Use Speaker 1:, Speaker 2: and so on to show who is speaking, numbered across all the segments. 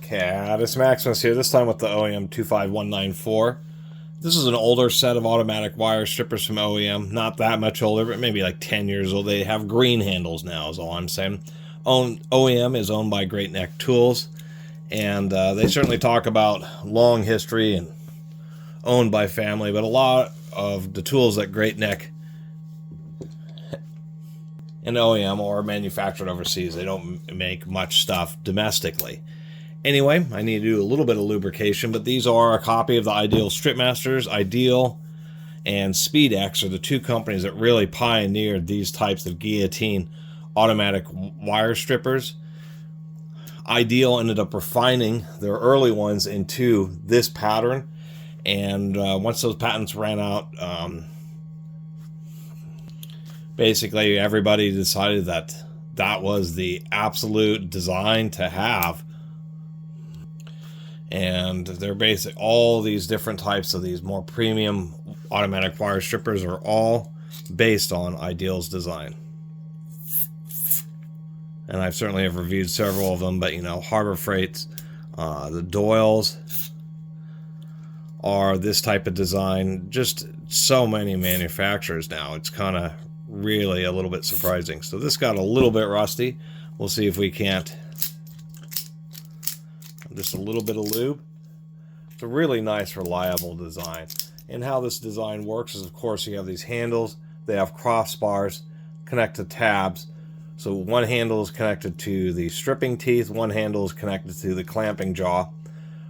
Speaker 1: Okay, this is Maximus here, this time with the OEM 25194. This is an older set of automatic wire strippers from OEM. Not that much older, but maybe like 10 years old. They have green handles now, is all I'm saying. OEM is owned by Great Neck Tools, and they certainly talk about long history and owned by family, but a lot of the tools that Great Neck and OEM are manufactured overseas. They don't make much stuff domestically. Anyway, I need to do a little bit of lubrication, but these are a copy of the Ideal Stripmasters. Ideal and Speedex are the two companies that really pioneered these types of guillotine automatic wire strippers. Ideal ended up refining their early ones into this pattern, and once those patents ran out, basically everybody decided that that was the absolute design to have. And they're basic, all these different types of these more premium automatic wire strippers are all based on Ideal's design. And I've certainly have reviewed several of them, but you know, Harbor Freight's, the Doyle's are this type of design. Just so many manufacturers now. It's kind of really a little bit surprising. So this got a little bit rusty. We'll see if we can't. Just a little bit of lube. It's a really nice, reliable design. And how this design works is, of course, you have these handles. They have crossbars, connect to tabs. So one handle is connected to the stripping teeth. One handle is connected to the clamping jaw.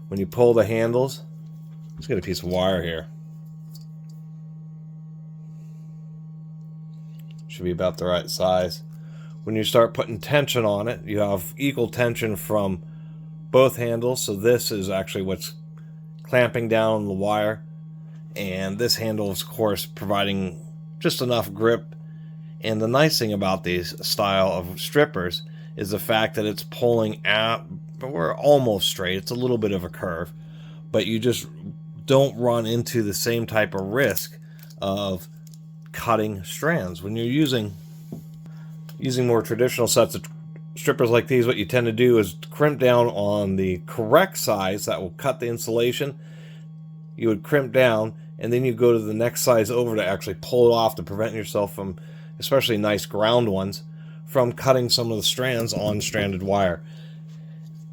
Speaker 1: When you pull the handles, let's get a piece of wire here. Should be about the right size. When you start putting tension on it, you have equal tension from both handles. So this is actually what's clamping down the wire, and this handle is, of course, providing just enough grip. And the nice thing about these style of strippers is the fact that it's pulling out, we're almost straight. It's a little bit of a curve, but you just don't run into the same type of risk of cutting strands. When you're using more traditional sets of strippers like these, what you tend to do is crimp down on the correct size that will cut the insulation. You would crimp down, and then you go to the next size over to actually pull it off to prevent yourself from, especially nice ground ones, from cutting some of the strands on stranded wire.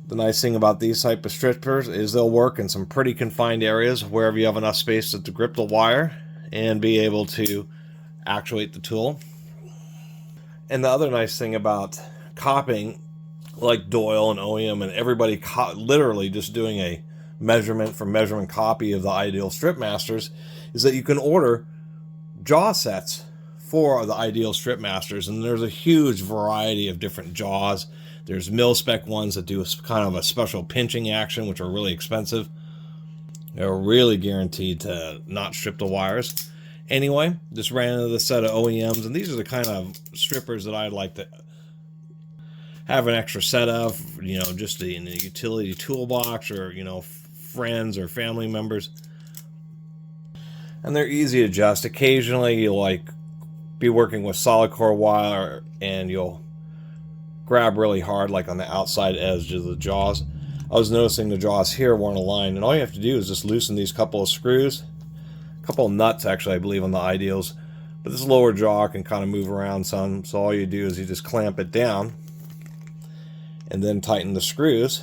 Speaker 1: The nice thing about these type of strippers is they'll work in some pretty confined areas, wherever you have enough space to grip the wire and be able to actuate the tool. And the other nice thing about copying, like Doyle and OEM and everybody literally just doing a measurement for measurement copy of the Ideal Stripmasters, is that you can order jaw sets for the Ideal Stripmasters, and there's a huge variety of different jaws. There's mil-spec ones that do a kind of a special pinching action, which are really expensive. They're really guaranteed to not strip the wires. Anyway, just ran into the set of OEMs, and these are the kind of strippers that I'd like to have an extra set of, you know, just in a utility toolbox, or, you know, friends or family members. And they're easy to adjust. Occasionally you'll like be working with solid core wire and you'll grab really hard, like on the outside edge of the jaws. I was noticing the jaws here weren't aligned, and all you have to do is just loosen these couple of screws, a couple of nuts actually, I believe, on the Ideals, but this lower jaw can kind of move around some, so all you do is you just clamp it down and then tighten the screws.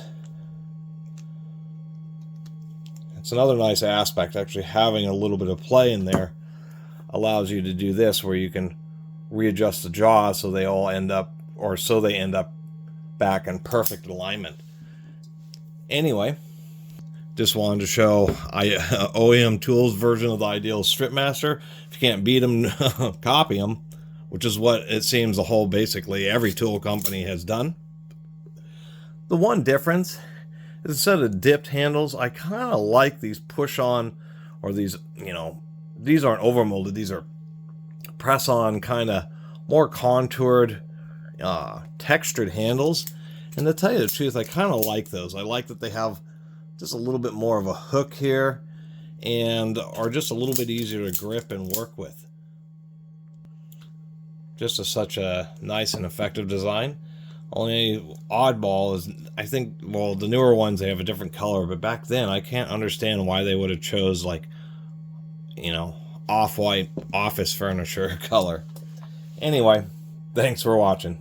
Speaker 1: It's another nice aspect, actually, having a little bit of play in there allows you to do this, where you can readjust the jaws so they all end up, or so they end up back in perfect alignment. Anyway, just wanted to show OEM Tools version of the Ideal Stripmaster. If you can't beat them, copy them, which is what it seems the whole, basically every tool company has done. The one difference is, instead of dipped handles, I kind of like these push-on, or these, you know, these aren't overmolded, these are press-on, kind of more contoured, textured handles. And to tell you the truth, I kind of like those. I like that they have just a little bit more of a hook here, and are just a little bit easier to grip and work with. Just such a nice and effective design. Only oddball is, I think, well, the newer ones, they have a different color, but back then I can't understand why they would have chose, like, you know, off-white office furniture color. Anyway, thanks for watching.